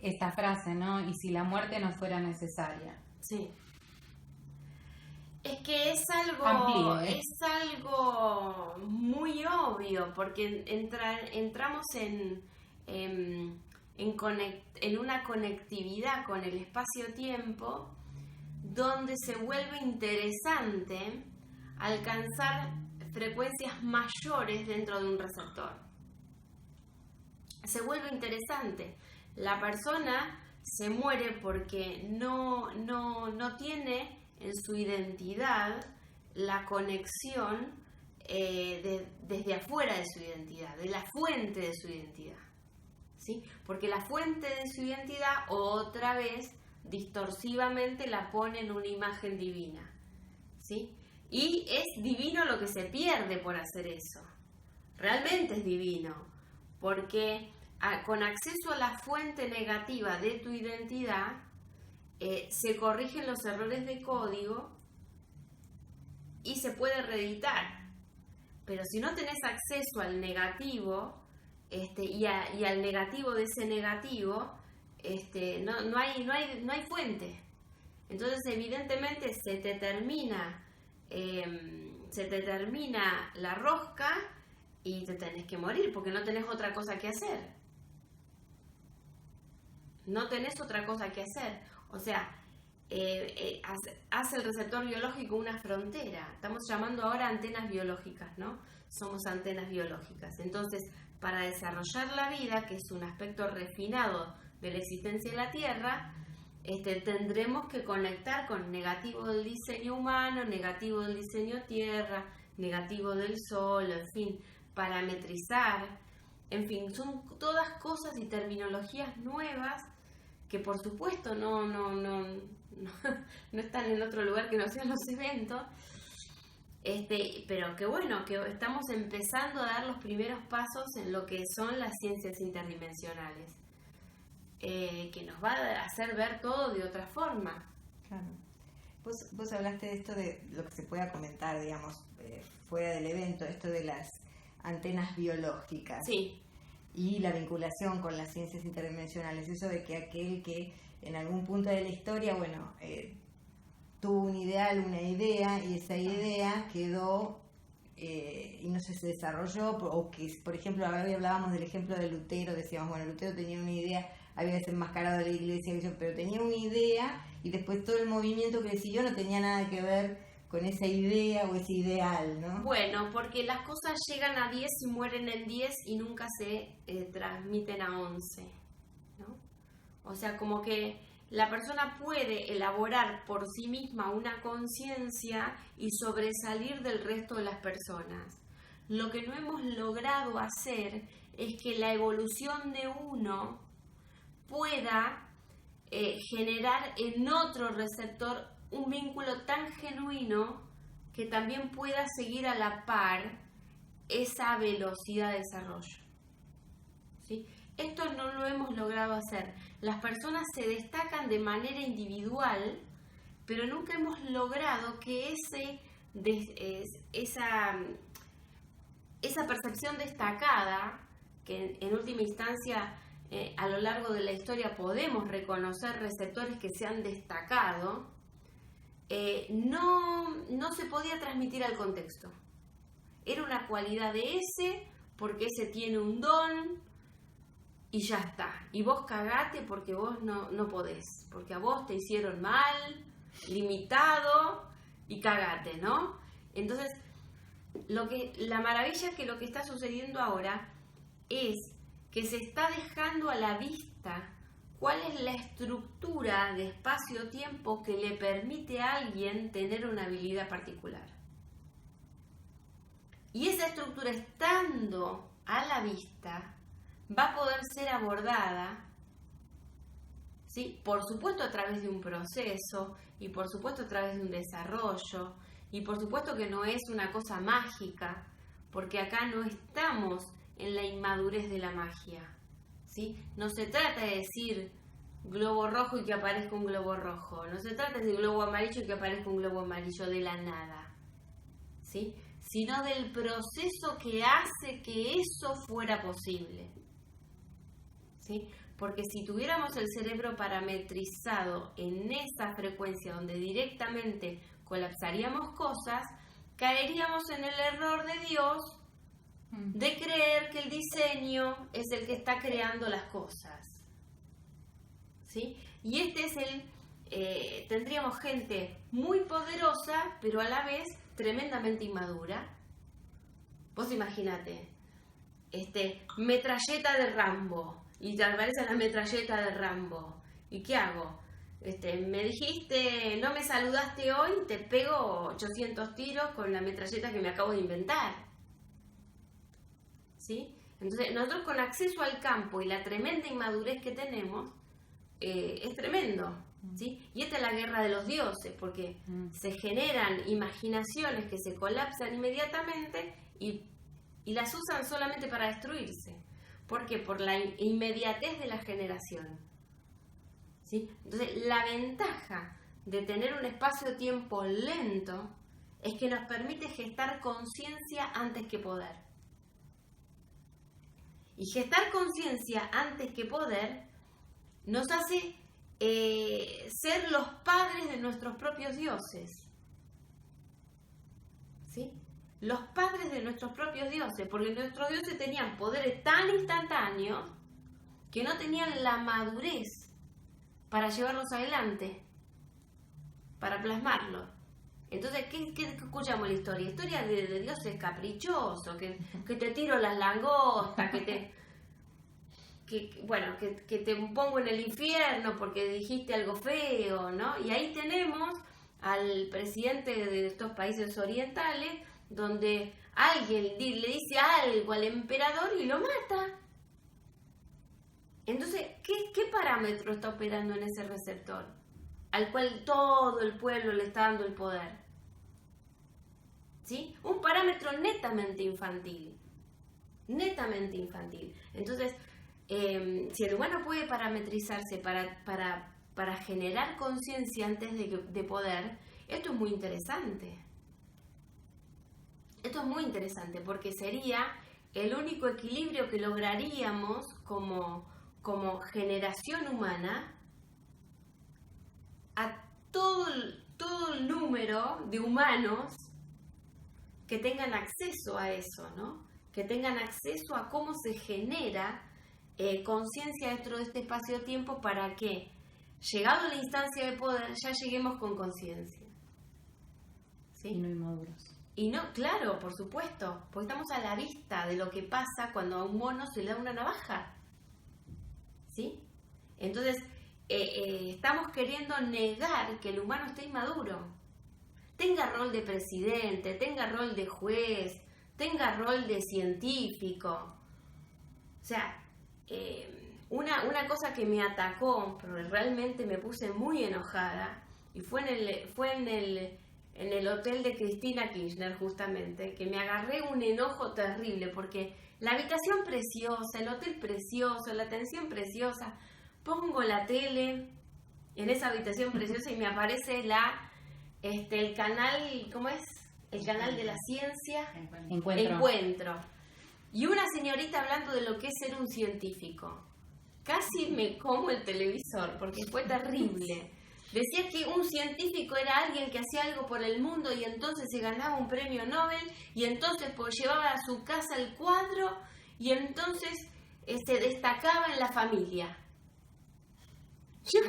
esta frase, ¿no? Y si la muerte no fuera necesaria. Sí. Es que es algo, es algo muy obvio, porque entramos en una conectividad con el espacio-tiempo donde se vuelve interesante alcanzar frecuencias mayores dentro de un receptor. Se vuelve interesante. La persona se muere porque no tiene en su identidad la conexión desde afuera de su identidad, de la fuente de su identidad, ¿sí? Porque la fuente de su identidad otra vez distorsivamente la pone en una imagen divina, ¿sí? Y es divino lo que se pierde por hacer eso, realmente es divino, porque con acceso a la fuente negativa de tu identidad, se corrigen los errores de código y se puede reeditar. Pero si no tenés acceso al negativo y al negativo de ese negativo, no hay fuente. Entonces evidentemente se te termina la rosca y te tenés que morir porque no tenés otra cosa que hacer. No tenés otra cosa que hacer. O sea, hace el receptor biológico una frontera. Estamos llamando ahora antenas biológicas, ¿no? Somos antenas biológicas. Entonces, para desarrollar la vida, que es un aspecto refinado de la existencia de la Tierra, tendremos que conectar con negativo del diseño humano, negativo del diseño Tierra, negativo del Sol, en fin, parametrizar, en fin, son todas cosas y terminologías nuevas que por supuesto no están en otro lugar que no sean los eventos, pero que bueno, que estamos empezando a dar los primeros pasos en lo que son las ciencias interdimensionales, que nos va a hacer ver todo de otra forma. Claro. Vos hablaste de esto, de lo que se pueda comentar, digamos, fuera del evento, esto de las antenas biológicas. Sí. Y la vinculación con las ciencias interdimensionales, eso de que aquel que en algún punto de la historia, bueno, tuvo un ideal, una idea, y esa idea quedó y no sé, se desarrolló, o que, por ejemplo, ahora hablábamos del ejemplo de Lutero, decíamos, bueno, Lutero tenía una idea, había desenmascarado la iglesia, pero tenía una idea, y después todo el movimiento que siguió no tenía nada que ver con esa idea o ese ideal, ¿no? Bueno, porque las cosas llegan a 10 y mueren en 10 y nunca se transmiten a 11, ¿no? O sea, como que la persona puede elaborar por sí misma una conciencia y sobresalir del resto de las personas. Lo que no hemos logrado hacer es que la evolución de uno pueda generar en otro receptor un vínculo tan genuino que también pueda seguir a la par esa velocidad de desarrollo. ¿Sí? Esto no lo hemos logrado hacer. Las personas se destacan de manera individual, pero nunca hemos logrado que esa percepción destacada, que en última instancia a lo largo de la historia podemos reconocer receptores que se han destacado, no se podía transmitir al contexto. Era una cualidad de ese, porque ese tiene un don y ya está. Y vos cagate porque vos no podés, porque a vos te hicieron mal, limitado y cagate, ¿no? Entonces, la maravilla es que lo que está sucediendo ahora es que se está dejando a la vista cuál es la estructura de espacio-tiempo que le permite a alguien tener una habilidad particular. Y esa estructura, estando a la vista, va a poder ser abordada, ¿sí? Por supuesto a través de un proceso, y por supuesto a través de un desarrollo, y por supuesto que no es una cosa mágica, porque acá no estamos en la inmadurez de la magia, ¿sí? No se trata de decir globo rojo y que aparezca un globo rojo, no se trata de globo amarillo y que aparezca un globo amarillo de la nada, ¿sí? Sino del proceso que hace que eso fuera posible, ¿sí? Porque si tuviéramos el cerebro parametrizado en esa frecuencia donde directamente colapsaríamos cosas, caeríamos en el error de Dios de creer que el diseño es el que está creando las cosas, ¿sí? Y tendríamos gente muy poderosa, pero a la vez tremendamente inmadura. Vos imaginate, metralleta de Rambo, y te aparece la metralleta de Rambo, ¿y qué hago? Me dijiste, no me saludaste hoy, te pego 800 tiros con la metralleta que me acabo de inventar, ¿sí? Entonces, nosotros con acceso al campo y la tremenda inmadurez que tenemos, es tremendo, ¿sí? Y esta es la guerra de los dioses, porque se generan imaginaciones que se colapsan inmediatamente y las usan solamente para destruirse. ¿Por qué? Por la inmediatez de la generación, ¿sí? Entonces, la ventaja de tener un espacio-tiempo lento es que nos permite gestar conciencia antes que poder. Y gestar conciencia antes que poder nos hace ser los padres de nuestros propios dioses, ¿sí? los padres de nuestros propios dioses, porque nuestros dioses tenían poderes tan instantáneos que no tenían la madurez para llevarlos adelante, para plasmarlos. Entonces, ¿qué escuchamos en la historia? Historia de dioses caprichosos, que te tiro las langostas, que te pongo en el infierno porque dijiste algo feo, ¿no? Y ahí tenemos al presidente de estos países orientales, donde alguien le dice algo al emperador y lo mata. Entonces, ¿qué parámetro está operando en ese receptor al cual todo el pueblo le está dando el poder? ¿Sí? Un parámetro netamente infantil. Netamente infantil. Entonces, si el humano puede parametrizarse para generar conciencia antes de poder, esto es muy interesante. Esto es muy interesante porque sería el único equilibrio que lograríamos como generación humana a todo el número de humanos que tengan acceso a eso, ¿no? Que tengan acceso a cómo se genera conciencia dentro de este espacio-tiempo para que, llegado a la instancia de poder, ya lleguemos con conciencia. ¿Sí? Y no inmaduros. Y no, claro, por supuesto, porque estamos a la vista de lo que pasa cuando a un mono se le da una navaja. ¿Sí? Entonces, estamos queriendo negar que el humano esté inmaduro. Tenga rol de presidente, tenga rol de juez, tenga rol de científico. O sea, una cosa que me atacó, pero realmente me puse muy enojada, y fue en el hotel de Cristina Kirchner, justamente, que me agarré un enojo terrible, porque la habitación preciosa, el hotel precioso, la atención preciosa, pongo la tele en esa habitación preciosa y me aparece el canal, ¿cómo es? El canal de la ciencia. Encuentro. Y una señorita hablando de lo que es ser un científico. Casi me como el televisor, porque fue terrible. Decía que un científico era alguien que hacía algo por el mundo y entonces se ganaba un premio Nobel y entonces llevaba a su casa el cuadro y entonces se destacaba en la familia. Yo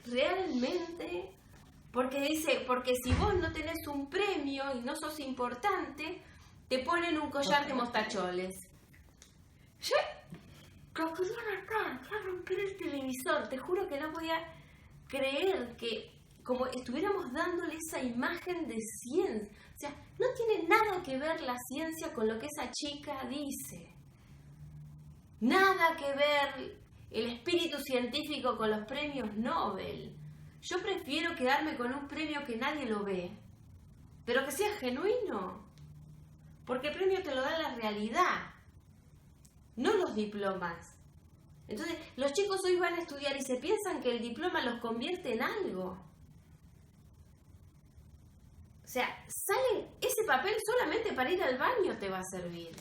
realmente, porque si vos no tenés un premio y no sos importante, te ponen un collar de mostacholes. Yo lo quería matar, quería romper el televisor, te juro que no podía creer que como estuviéramos dándole esa imagen de ciencia. O sea, no tiene nada que ver la ciencia con lo que esa chica dice. Nada que ver el espíritu científico con los premios Nobel. Yo prefiero quedarme con un premio que nadie lo ve, pero que sea genuino. Porque el premio te lo da la realidad, no los diplomas. Entonces, los chicos hoy van a estudiar y se piensan que el diploma los convierte en algo. O sea, ese papel solamente para ir al baño te va a servir.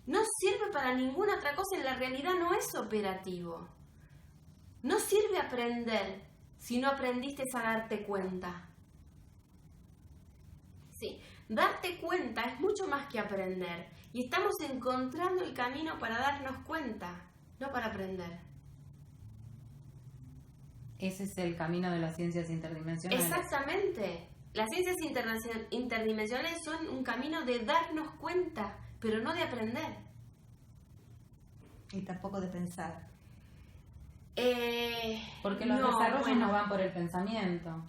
No sirve para ninguna otra cosa, en la realidad no es operativo. No sirve aprender si no aprendiste a darte cuenta. Sí, darte cuenta es mucho más que aprender. Y estamos encontrando el camino para darnos cuenta, no para aprender. Ese es el camino de las ciencias interdimensionales. Exactamente. Las ciencias interdimensionales son un camino de darnos cuenta, pero no de aprender. Y tampoco de pensar. Porque los desarrollos no van por el pensamiento.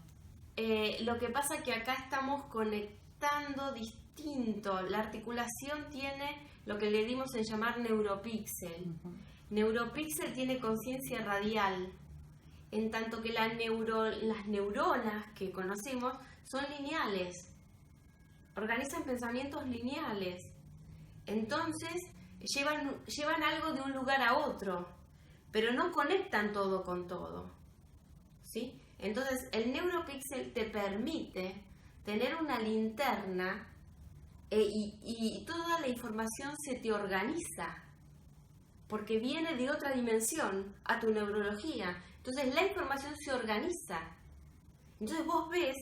Lo que pasa es que acá estamos conectando distinto. La articulación tiene lo que le dimos en llamar neuropíxel. Uh-huh. Neuropíxel tiene conciencia radial, en tanto que las neuronas que conocemos son lineales, organizan pensamientos lineales. Entonces llevan algo de un lugar a otro, pero no conectan todo con todo, ¿sí? Entonces el neuropíxel te permite tener una linterna y toda la información se te organiza, porque viene de otra dimensión a tu neurología. Entonces la información se organiza. Entonces vos ves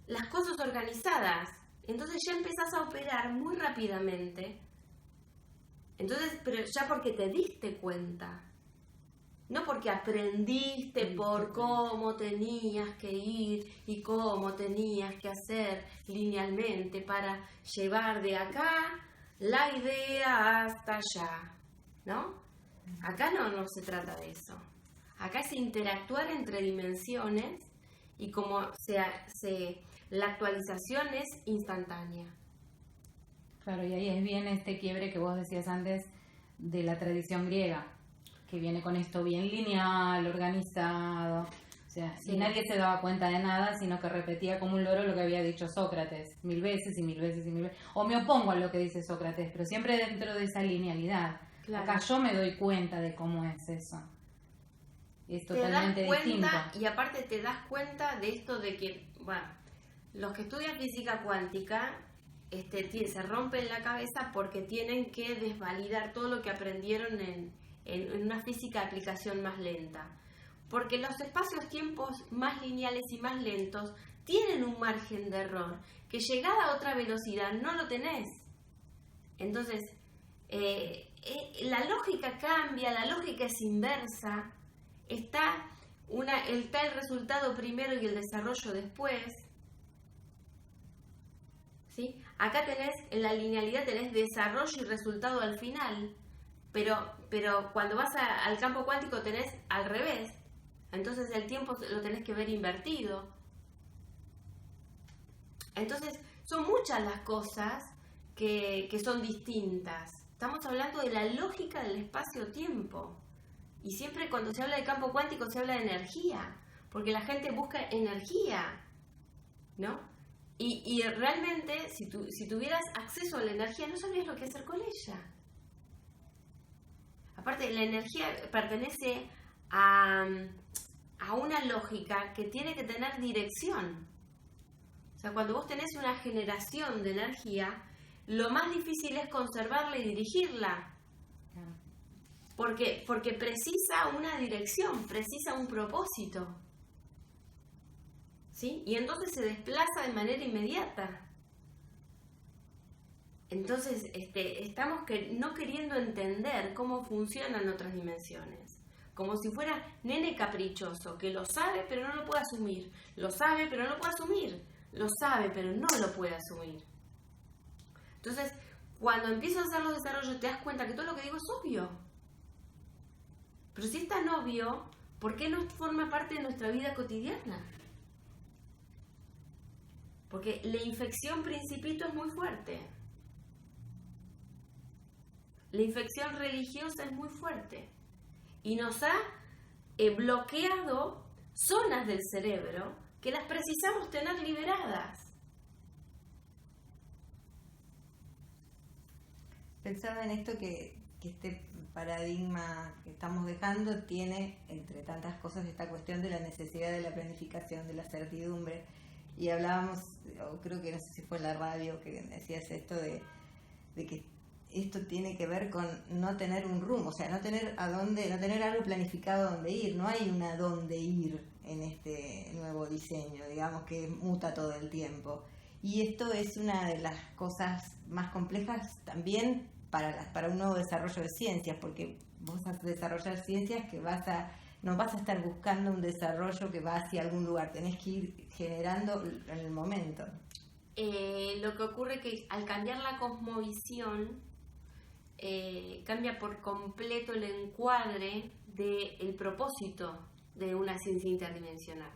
las cosas organizadas entonces ya empezás a operar muy rápidamente. Entonces, pero ya porque te diste cuenta, no porque aprendiste por cómo tenías que ir y cómo tenías que hacer linealmente para llevar de acá la idea hasta allá, ¿no? Acá no se trata de eso. Acá es interactuar entre dimensiones y como la actualización es instantánea. Claro, y ahí es bien este quiebre que vos decías antes de la tradición griega, que viene con esto bien lineal, organizado, o sea, Sí. y nadie se daba cuenta de nada, sino que repetía como un loro lo que había dicho Sócrates, 1000 veces y 1000 veces y 1000 veces, o me opongo a lo que dice Sócrates, pero siempre dentro de esa linealidad. Claro. Acá yo me doy cuenta de cómo es eso. Es Te das totalmente distinto. cuenta, y aparte te das cuenta de esto de que, bueno, los que estudian física cuántica se rompen la cabeza porque tienen que desvalidar todo lo que aprendieron en una física de aplicación más lenta. Porque los espacios-tiempos más lineales y más lentos tienen un margen de error, que llegada a otra velocidad no lo tenés. Entonces, la lógica cambia, la lógica es inversa, está el resultado primero y el desarrollo después. ¿Sí? Acá tenés, en la linealidad tenés desarrollo y resultado al final, pero cuando vas al campo cuántico tenés al revés, entonces el tiempo lo tenés que ver invertido. Entonces son muchas las cosas que son distintas. Estamos hablando de la lógica del espacio-tiempo, y siempre cuando se habla de campo cuántico se habla de energía, porque la gente busca energía, ¿no? Y realmente, si tuvieras acceso a la energía, no sabrías lo que hacer con ella. Aparte, la energía pertenece a una lógica que tiene que tener dirección. O sea, cuando vos tenés una generación de energía, lo más difícil es conservarla y dirigirla. Porque precisa una dirección, precisa un propósito. ¿Sí? Y entonces se desplaza de manera inmediata. Entonces estamos no queriendo entender cómo funcionan otras dimensiones. Como si fuera nene caprichoso, que lo sabe pero no lo puede asumir. Lo sabe pero no lo puede asumir. Lo sabe pero no lo puede asumir. Entonces, cuando empiezo a hacer los desarrollos te das cuenta que todo lo que digo es obvio. Pero si es tan obvio, ¿por qué no forma parte de nuestra vida cotidiana? Porque la infección principito es muy fuerte. La infección religiosa es muy fuerte. Y nos ha bloqueado zonas del cerebro que las precisamos tener liberadas. Pensaba en esto que este paradigma que estamos dejando tiene, entre tantas cosas, esta cuestión de la necesidad de la planificación, de la certidumbre. Y hablábamos, o creo que no sé si fue en la radio que decías esto de que esto tiene que ver con no tener un rumbo, o sea, no tener no tener algo planificado a dónde ir. No hay una dónde ir en este nuevo diseño, digamos, que muta todo el tiempo. Y esto es una de las cosas más complejas también para un nuevo desarrollo de ciencias, porque vos vas a desarrollar ciencias que no vas a estar buscando un desarrollo que va hacia algún lugar, tenés que ir generando en el momento. Lo que ocurre es que al cambiar la cosmovisión, cambia por completo el encuadre del propósito de una ciencia interdimensional.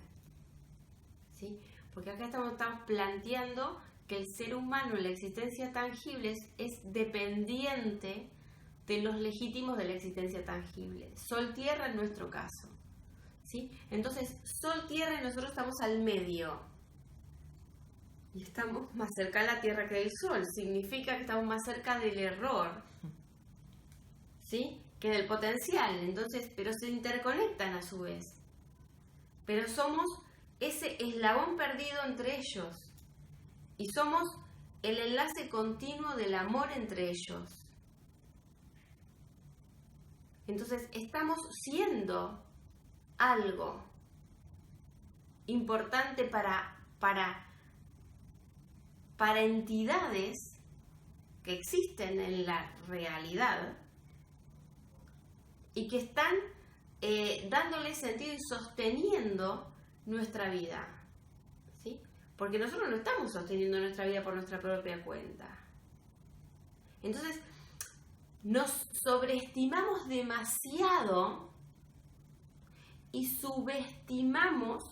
¿Sí? Porque acá estamos planteando que el ser humano en la existencia tangible es dependiente de los legítimos de la existencia tangible. Sol-Tierra en nuestro caso. ¿Sí? Entonces, Sol-Tierra y nosotros estamos al medio. Y estamos más cerca de la Tierra que del Sol. Significa que estamos más cerca del error, ¿sí?, que del potencial. Entonces, pero se interconectan a su vez. Pero somos ese eslabón perdido entre ellos. Y somos el enlace continuo del amor entre ellos. Entonces, estamos siendo algo importante para para entidades que existen en la realidad y que están dándole sentido y sosteniendo nuestra vida, ¿sí? Porque nosotros no estamos sosteniendo nuestra vida por nuestra propia cuenta. Entonces, nos sobreestimamos demasiado y subestimamos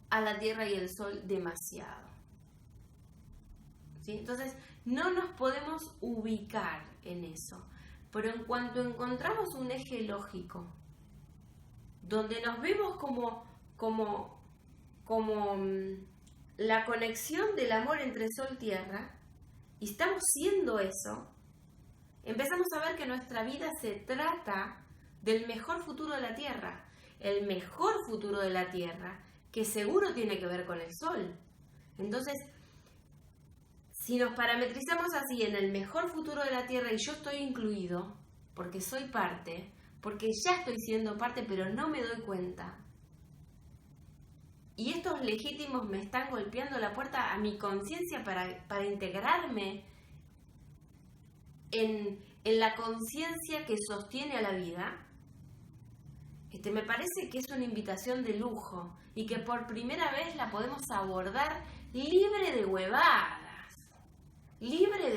a la Tierra y el Sol demasiado. ¿Sí? Entonces, no nos podemos ubicar en eso. Pero en cuanto encontramos un eje lógico, donde nos vemos como la conexión del amor entre Sol y Tierra, y estamos siendo eso, empezamos a ver que nuestra vida se trata del mejor futuro de la Tierra. El mejor futuro de la Tierra, que seguro tiene que ver con el Sol. Entonces, si nos parametrizamos así en el mejor futuro de la Tierra y yo estoy incluido, porque soy parte, porque ya estoy siendo parte, pero no me doy cuenta, y estos legítimos me están golpeando la puerta a mi conciencia para integrarme en la conciencia que sostiene a la vida, me parece que es una invitación de lujo y que por primera vez la podemos abordar libre de huevadas, libre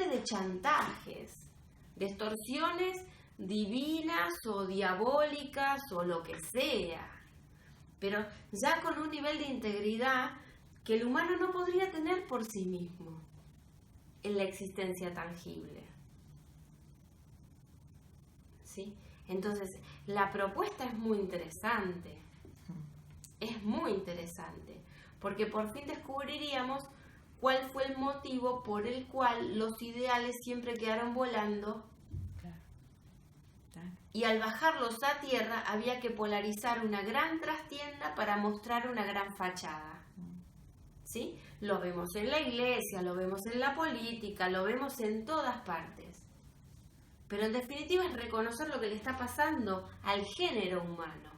de chantajes, de extorsiones divinas o diabólicas o lo que sea, pero ya con un nivel de integridad que el humano no podría tener por sí mismo en la existencia tangible. ¿Sí? Entonces, la propuesta es muy interesante, porque por fin descubriríamos cuál fue el motivo por el cual los ideales siempre quedaron volando. Y al bajarlos a tierra había que polarizar una gran trastienda para mostrar una gran fachada. ¿Sí? Lo vemos en la iglesia, lo vemos en la política, lo vemos en todas partes. Pero en definitiva es reconocer lo que le está pasando al género humano.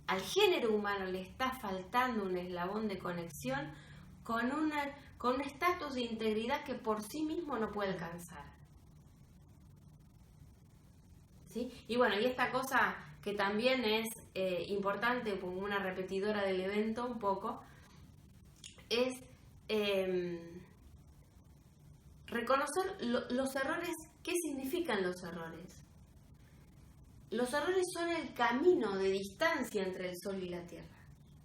Al género humano le está faltando un eslabón de conexión con un estatus de integridad que por sí mismo no puede alcanzar. ¿Sí? Y bueno, y esta cosa que también es importante, como una repetidora del evento un poco, es reconocer los errores. ¿Qué significan los errores? Los errores son el camino de distancia entre el Sol y la Tierra.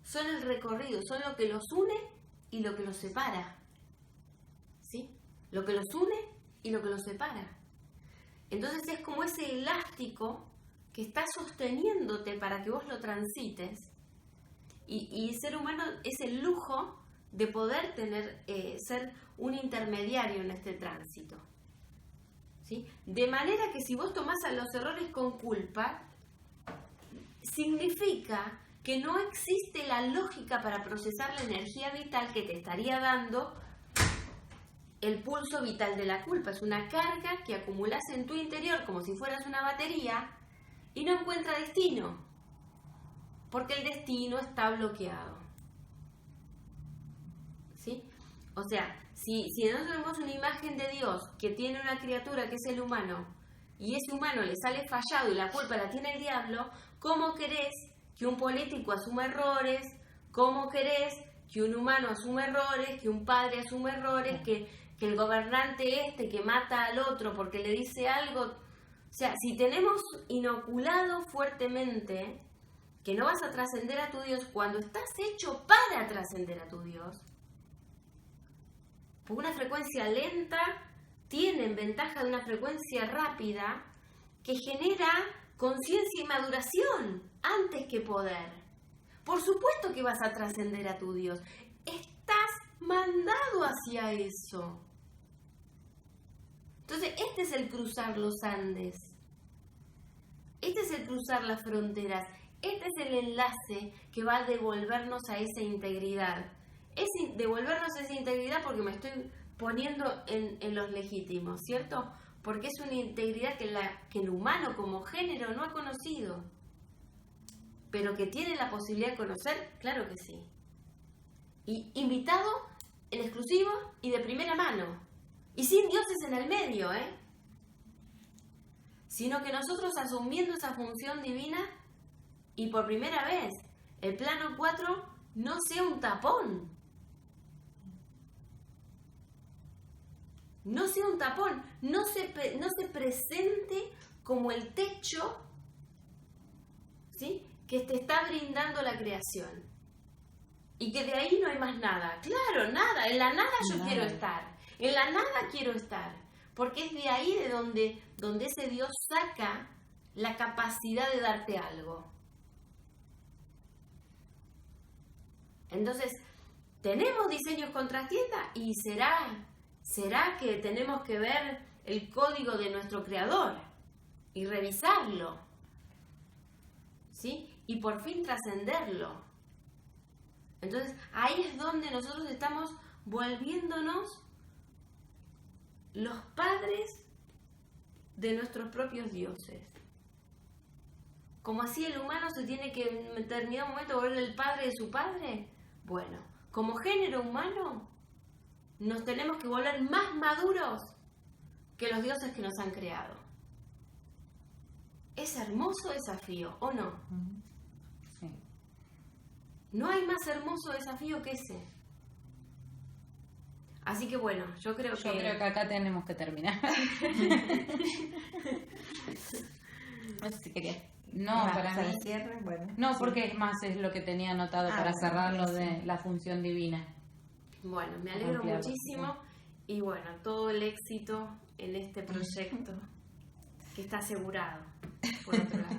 Son el recorrido, son lo que los une y lo que los separa. ¿Sí? Lo que los une y lo que los separa. Entonces es como ese elástico que está sosteniéndote para que vos lo transites. Y el ser humano es el lujo de poder ser un intermediario en este tránsito. ¿Sí? De manera que si vos tomás a los errores con culpa, significa que no existe la lógica para procesar la energía vital que te estaría dando el pulso vital de la culpa. Es una carga que acumulás en tu interior como si fueras una batería y no encuentra destino, porque el destino está bloqueado. ¿Sí? O sea, si nosotros vemos una imagen de Dios que tiene una criatura que es el humano, y ese humano le sale fallado y la culpa la tiene el diablo, ¿cómo querés que un político asuma errores? ¿Cómo querés que un humano asuma errores? ¿Que un padre asuma errores? ¿Que el gobernante que mata al otro porque le dice algo? O sea, si tenemos inoculado fuertemente que no vas a trascender a tu Dios cuando estás hecho para trascender a tu Dios, porque una frecuencia lenta tiene en ventaja de una frecuencia rápida que genera conciencia y maduración antes que poder. Por supuesto que vas a trascender a tu Dios. Estás mandado hacia eso. Entonces, este es el cruzar los Andes. Este es el cruzar las fronteras. Este es el enlace que va a devolvernos a esa integridad. Es devolvernos esa integridad porque me estoy poniendo en los legítimos, ¿cierto? Porque es una integridad que el humano como género no ha conocido, pero que tiene la posibilidad de conocer, claro que sí. Y invitado en exclusivo y de primera mano. Y sin dioses en el medio, sino que nosotros asumiendo esa función divina y por primera vez el plano 4 no sea un tapón. No sea un tapón, no se presente como el techo, ¿sí?, que te está brindando la creación. Y que de ahí no hay más nada. Claro, nada, en la nada yo quiero estar. En la nada quiero estar. Porque es de ahí de donde ese Dios saca la capacidad de darte algo. Entonces, ¿tenemos diseños con trastienda? Y será que tenemos que ver el código de nuestro creador y revisarlo, ¿sí? Y por fin trascenderlo. Entonces, ahí es donde nosotros estamos volviéndonos los padres de nuestros propios dioses. Como así el humano se tiene que en determinado momento volver el padre de su padre. Bueno, como género humano nos tenemos que volver más maduros que los dioses que nos han creado. Es hermoso desafío, ¿o no? Sí. No hay más hermoso desafío que ese. Así que bueno, yo creo que acá tenemos que terminar. No sé si querías. No, para mí. Cierre, bueno, No, sí. porque es más, es lo que tenía anotado para bueno, cerrar lo sí. de la función divina. Bueno, me alegro Ampliarlo, muchísimo y bueno, todo el éxito en este proyecto que está asegurado, por otro lado.